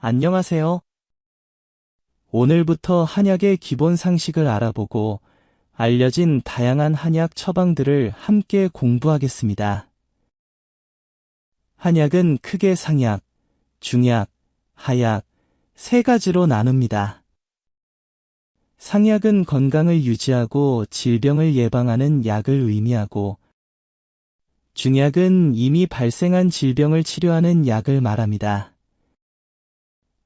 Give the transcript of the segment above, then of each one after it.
안녕하세요. 오늘부터 한약의 기본 상식을 알아보고 알려진 다양한 한약 처방들을 함께 공부하겠습니다. 한약은 크게 상약, 중약, 하약, 세 가지로 나눕니다. 상약은 건강을 유지하고 질병을 예방하는 약을 의미하고, 중약은 이미 발생한 질병을 치료하는 약을 말합니다.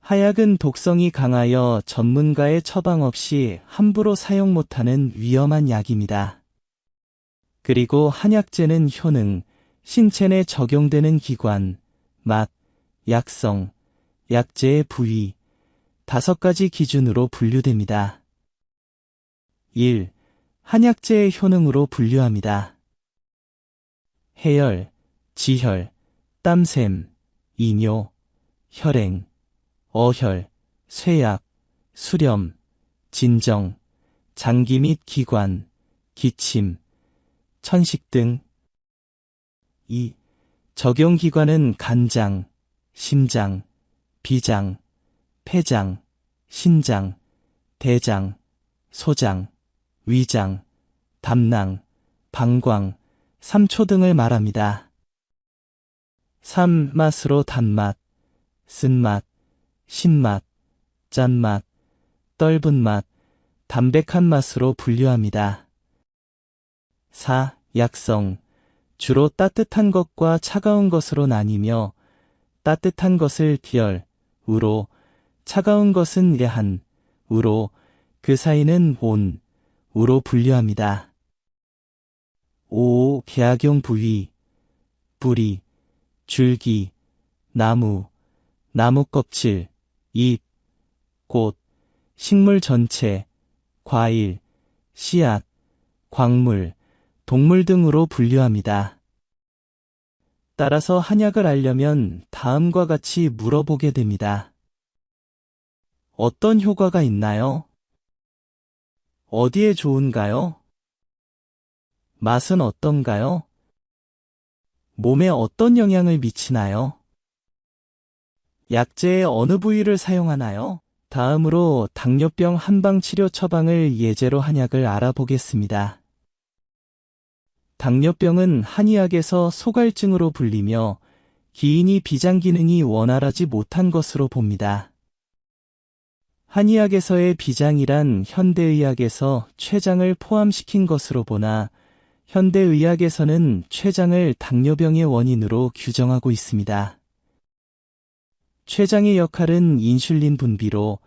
하약은 독성이 강하여 전문가의 처방 없이 함부로 사용 못하는 위험한 약입니다. 그리고 한약재는 효능, 신체 내 적용되는 기관, 맛, 약성, 약재의 부위, 5가지 기준으로 분류됩니다. 1. 한약재의 효능으로 분류합니다. 해열, 지혈, 땀샘, 이뇨, 혈행, 어혈, 쇠약, 수렴, 진정, 장기 및 기관, 기침, 천식 등. 2. 적용기관은 간장, 심장, 비장, 폐장, 신장, 대장, 소장, 위장, 담낭, 방광, 삼초 등을 말합니다. 3. 맛으로 단맛, 쓴맛, 신맛, 짠맛, 떫은 맛, 담백한 맛으로 분류합니다. 4. 약성, 주로 따뜻한 것과 차가운 것으로 나뉘며 따뜻한 것을 열, 우로, 차가운 것은 한, 우로, 그 사이는 온, 우로 분류합니다. 5. 계약용 부위, 뿌리, 줄기, 나무, 나무 껍질, 잎, 꽃, 식물 전체, 과일, 씨앗, 광물, 동물 등으로 분류합니다. 따라서 한약을 알려면 다음과 같이 물어보게 됩니다. 어떤 효과가 있나요? 어디에 좋은가요? 맛은 어떤가요? 몸에 어떤 영향을 미치나요? 약재의 어느 부위를 사용하나요? 다음으로 당뇨병 한방치료 처방을 예제로 한약을 알아보겠습니다. 당뇨병은 한의학에서 소갈증으로 불리며 기인이 비장 기능이 원활하지 못한 것으로 봅니다. 한의학에서의 비장이란 현대의학에서 췌장을 포함시킨 것으로 보나 현대의학에서는 췌장을 당뇨병의 원인으로 규정하고 있습니다. 췌장의 역할은 인슐린 분비로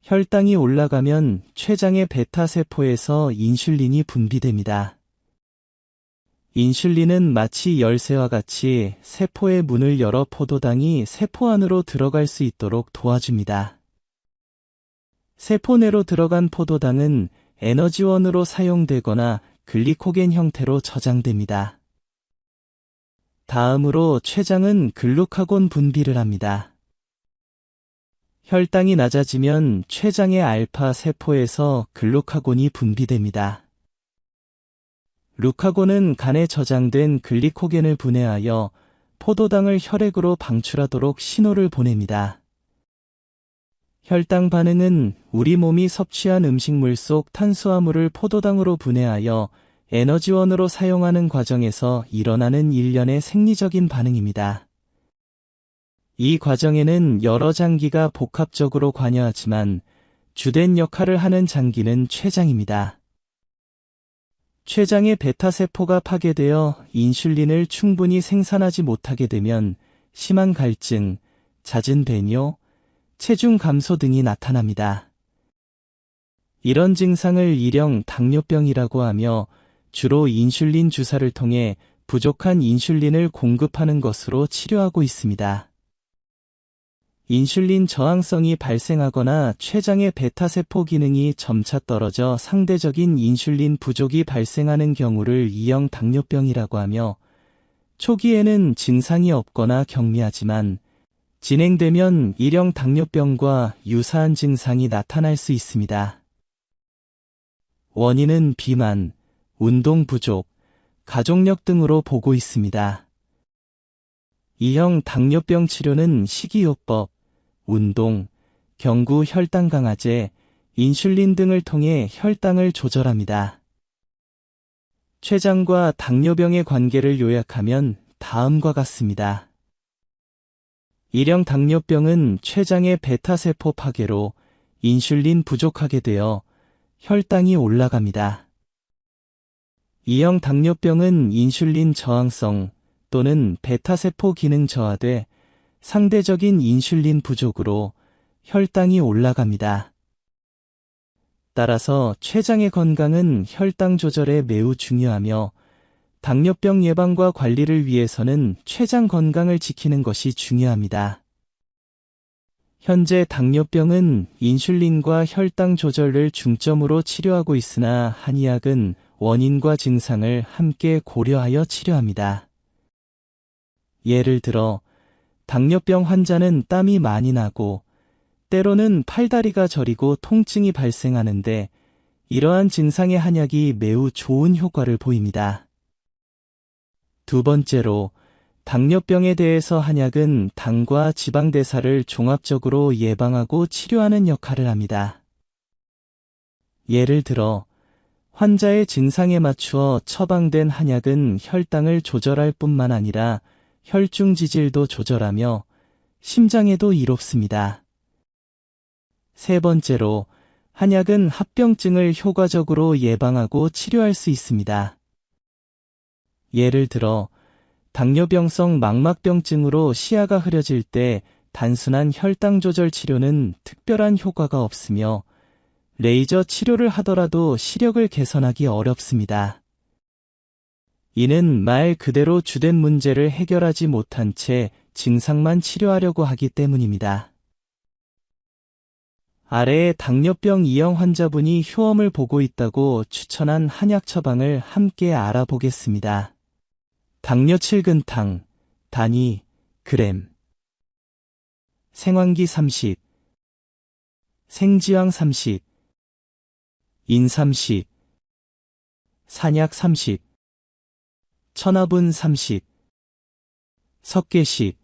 혈당이 올라가면 췌장의 베타세포에서 인슐린이 분비됩니다. 인슐린은 마치 열쇠와 같이 세포의 문을 열어 포도당이 세포 안으로 들어갈 수 있도록 도와줍니다. 세포 내로 들어간 포도당은 에너지원으로 사용되거나 글리코겐 형태로 저장됩니다. 다음으로 췌장은 글루카곤 분비를 합니다. 혈당이 낮아지면 췌장의 알파 세포에서 글루카곤이 분비됩니다. 루카곤은 간에 저장된 글리코겐을 분해하여 포도당을 혈액으로 방출하도록 신호를 보냅니다. 혈당 반응은 우리 몸이 섭취한 음식물 속 탄수화물을 포도당으로 분해하여 에너지원으로 사용하는 과정에서 일어나는 일련의 생리적인 반응입니다. 이 과정에는 여러 장기가 복합적으로 관여하지만 주된 역할을 하는 장기는 췌장입니다. 췌장의 베타세포가 파괴되어 인슐린을 충분히 생산하지 못하게 되면 심한 갈증, 잦은 배뇨, 체중 감소 등이 나타납니다. 이런 증상을 일형 당뇨병이라고 하며 주로 인슐린 주사를 통해 부족한 인슐린을 공급하는 것으로 치료하고 있습니다. 인슐린 저항성이 발생하거나 췌장의 베타세포 기능이 점차 떨어져 상대적인 인슐린 부족이 발생하는 경우를 이형 당뇨병이라고 하며 초기에는 증상이 없거나 경미하지만 진행되면 일형 당뇨병과 유사한 증상이 나타날 수 있습니다. 원인은 비만, 운동 부족, 가족력 등으로 보고 있습니다. 이형 당뇨병 치료는 식이요법, 운동, 경구 혈당 강화제, 인슐린 등을 통해 혈당을 조절합니다. 췌장과 당뇨병의 관계를 요약하면 다음과 같습니다. 일형 당뇨병은 췌장의 베타세포 파괴로 인슐린 부족하게 되어 혈당이 올라갑니다. 2형 당뇨병은 인슐린 저항성 또는 베타세포 기능 저하돼 상대적인 인슐린 부족으로 혈당이 올라갑니다. 따라서 췌장의 건강은 혈당 조절에 매우 중요하며 당뇨병 예방과 관리를 위해서는 췌장 건강을 지키는 것이 중요합니다. 현재 당뇨병은 인슐린과 혈당 조절을 중점으로 치료하고 있으나 한의학은 원인과 증상을 함께 고려하여 치료합니다. 예를 들어 당뇨병 환자는 땀이 많이 나고 때로는 팔다리가 저리고 통증이 발생하는데 이러한 증상의 한약이 매우 좋은 효과를 보입니다. 두 번째로 당뇨병에 대해서 한약은 당과 지방대사를 종합적으로 예방하고 치료하는 역할을 합니다. 예를 들어 환자의 증상에 맞추어 처방된 한약은 혈당을 조절할 뿐만 아니라 혈중 지질도 조절하며 심장에도 이롭습니다. 세 번째로 한약은 합병증을 효과적으로 예방하고 치료할 수 있습니다. 예를 들어 당뇨병성 망막병증으로 시야가 흐려질 때 단순한 혈당 조절 치료는 특별한 효과가 없으며 레이저 치료를 하더라도 시력을 개선하기 어렵습니다. 이는 말 그대로 주된 문제를 해결하지 못한 채 증상만 치료하려고 하기 때문입니다. 아래에 당뇨병 2형 환자분이 효험을 보고 있다고 추천한 한약 처방을 함께 알아보겠습니다. 당뇨 7근탕, 단위, 그램. 생황기 30, 생지황 30, 인 30, 산약 30, 천화분 30, 석계 10,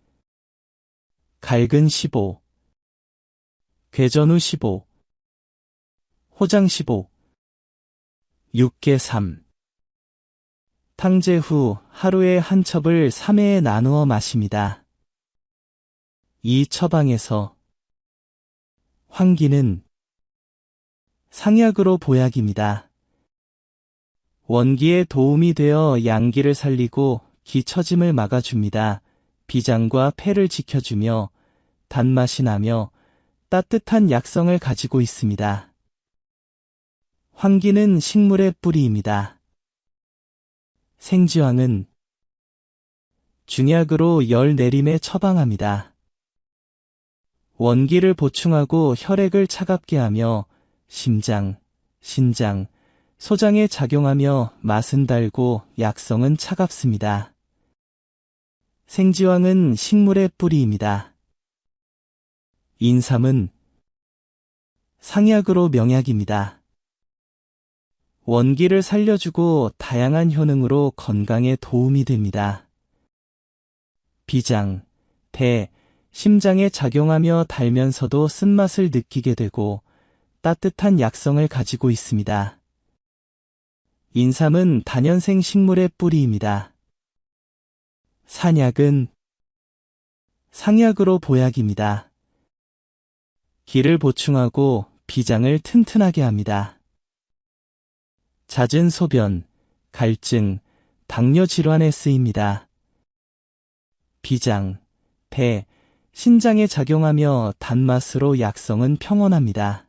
갈근 15, 괴전후 15, 호장 15, 육계 3. 탕제 후 하루에 한 첩을 3회에 나누어 마십니다. 이 처방에서 황기는 상약으로 보약입니다. 원기에 도움이 되어 양기를 살리고 기처짐을 막아줍니다. 비장과 폐를 지켜주며 단맛이 나며 따뜻한 약성을 가지고 있습니다. 황기는 식물의 뿌리입니다. 생지황은 중약으로 열 내림에 처방합니다. 원기를 보충하고 혈액을 차갑게 하며 심장, 신장, 소장에 작용하며 맛은 달고 약성은 차갑습니다. 생지황은 식물의 뿌리입니다. 인삼은 상약으로 명약입니다. 원기를 살려주고 다양한 효능으로 건강에 도움이 됩니다. 비장, 배, 심장에 작용하며 달면서도 쓴맛을 느끼게 되고 따뜻한 약성을 가지고 있습니다. 인삼은 다년생 식물의 뿌리입니다. 산약은 상약으로 보약입니다. 기를 보충하고 비장을 튼튼하게 합니다. 잦은 소변, 갈증, 당뇨 질환에 쓰입니다. 비장, 배, 신장에 작용하며 단맛으로 약성은 평온합니다.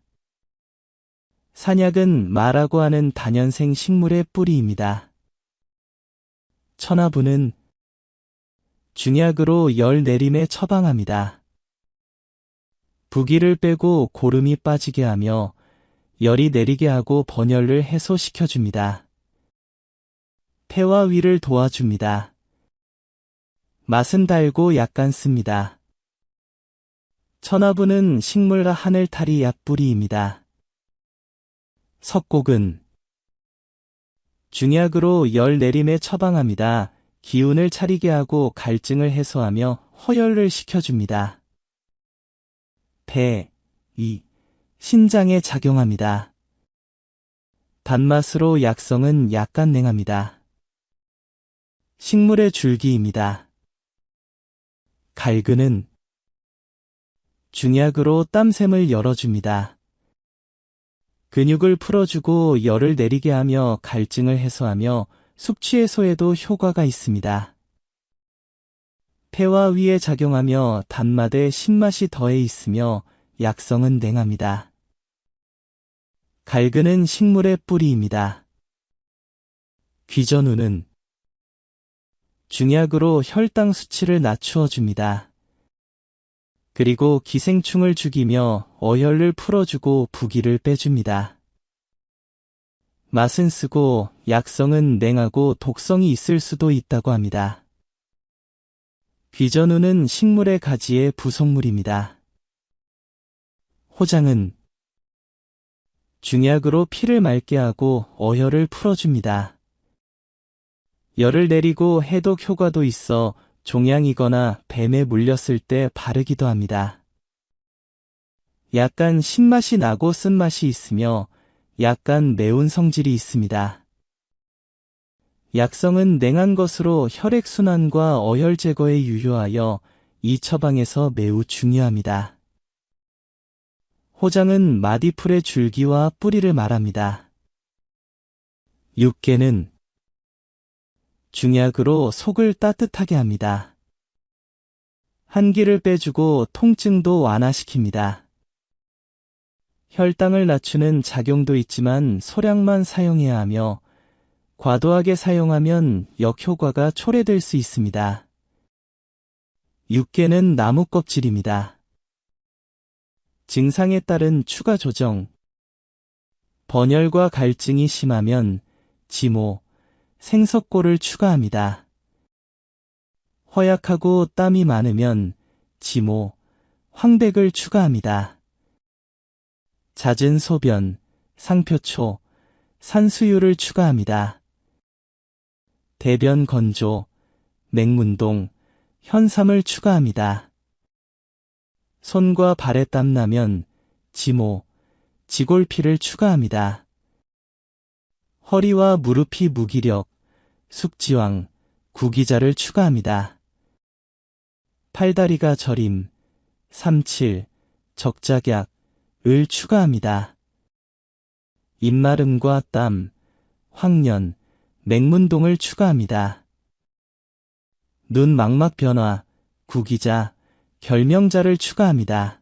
산약은 마라고 하는 다년생 식물의 뿌리입니다. 천화분은 중약으로 열 내림에 처방합니다. 부기를 빼고 고름이 빠지게 하며 열이 내리게 하고 번열을 해소시켜줍니다. 폐와 위를 도와줍니다. 맛은 달고 약간 씁니다. 천화분은 식물 하늘타리 약뿌리입니다. 석곡은 중약으로 열 내림에 처방합니다. 기운을 차리게 하고 갈증을 해소하며 허열을 식혀줍니다. 배, 신장에 작용합니다. 단맛으로 약성은 약간 냉합니다. 식물의 줄기입니다. 갈근은 중약으로 땀샘을 열어줍니다. 근육을 풀어주고 열을 내리게 하며 갈증을 해소하며 숙취 해소에도 효과가 있습니다. 폐와 위에 작용하며 단맛에 신맛이 더해 있으며 약성은 냉합니다. 갈근은 식물의 뿌리입니다. 귀전우는 중약으로 혈당 수치를 낮추어 줍니다. 그리고 기생충을 죽이며 어혈을 풀어주고 부기를 빼줍니다. 맛은 쓰고 약성은 냉하고 독성이 있을 수도 있다고 합니다. 귀전우는 식물의 가지의 부속물입니다. 호장은 중약으로 피를 맑게 하고 어혈을 풀어줍니다. 열을 내리고 해독 효과도 있어 종양이거나 뱀에 물렸을 때 바르기도 합니다. 약간 신맛이 나고 쓴맛이 있으며 약간 매운 성질이 있습니다. 약성은 냉한 것으로 혈액순환과 어혈 제거에 유효하여 이 처방에서 매우 중요합니다. 호장은 마디풀의 줄기와 뿌리를 말합니다. 육개는 중약으로 속을 따뜻하게 합니다. 한기를 빼주고 통증도 완화시킵니다. 혈당을 낮추는 작용도 있지만 소량만 사용해야 하며 과도하게 사용하면 역효과가 초래될 수 있습니다. 육개는 나무 껍질입니다. 증상에 따른 추가 조정. 번열과 갈증이 심하면 지모, 생석골을 추가합니다. 허약하고 땀이 많으면 지모, 황백을 추가합니다. 잦은 소변, 상표초, 산수유를 추가합니다. 대변 건조, 맹문동, 현삼을 추가합니다. 손과 발에 땀나면 지모, 지골피를 추가합니다. 허리와 무릎이 무기력, 숙지왕, 구기자를 추가합니다. 팔다리가 저림, 삼칠, 적작약, 을 추가합니다. 입마름과 땀, 황련, 맹문동을 추가합니다. 눈 망막 변화, 구기자, 결명자를 추가합니다.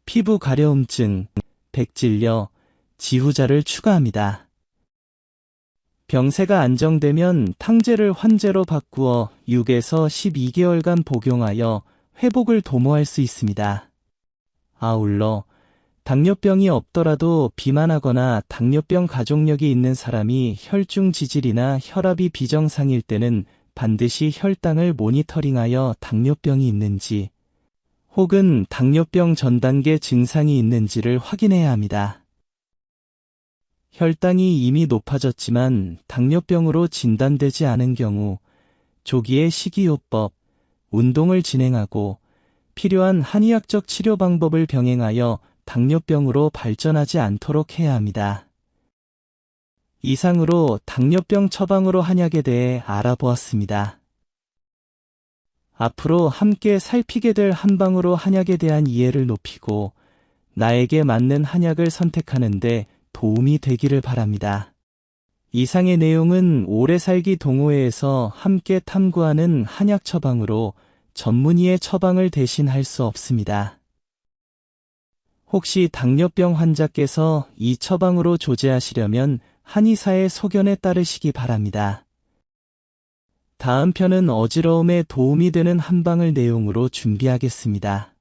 피부 가려움증, 백질려, 지후자를 추가합니다. 병세가 안정되면 탕제를 환제로 바꾸어 6에서 12개월간 복용하여 회복을 도모할 수 있습니다. 아울러 당뇨병이 없더라도 비만하거나 당뇨병 가족력이 있는 사람이 혈중 지질이나 혈압이 비정상일 때는 반드시 혈당을 모니터링하여 당뇨병이 있는지 혹은 당뇨병 전 단계 증상이 있는지를 확인해야 합니다. 혈당이 이미 높아졌지만 당뇨병으로 진단되지 않은 경우 조기에 식이요법, 운동을 진행하고 필요한 한의학적 치료 방법을 병행하여 당뇨병으로 발전하지 않도록 해야 합니다. 이상으로 당뇨병 처방으로 한약에 대해 알아보았습니다. 앞으로 함께 살피게 될 한방으로 한약에 대한 이해를 높이고 나에게 맞는 한약을 선택하는 데 도움이 되기를 바랍니다. 이상의 내용은 오래 살기 동호회에서 함께 탐구하는 한약 처방으로 전문의의 처방을 대신할 수 없습니다. 혹시 당뇨병 환자께서 이 처방으로 조제하시려면 한의사의 소견에 따르시기 바랍니다. 다음 편은 어지러움에 도움이 되는 한방을 내용으로 준비하겠습니다.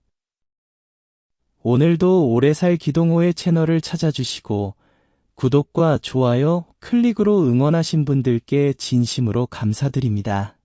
오늘도 오래 살 기동호회 채널을 찾아주시고 구독과 좋아요, 클릭으로 응원하신 분들께 진심으로 감사드립니다.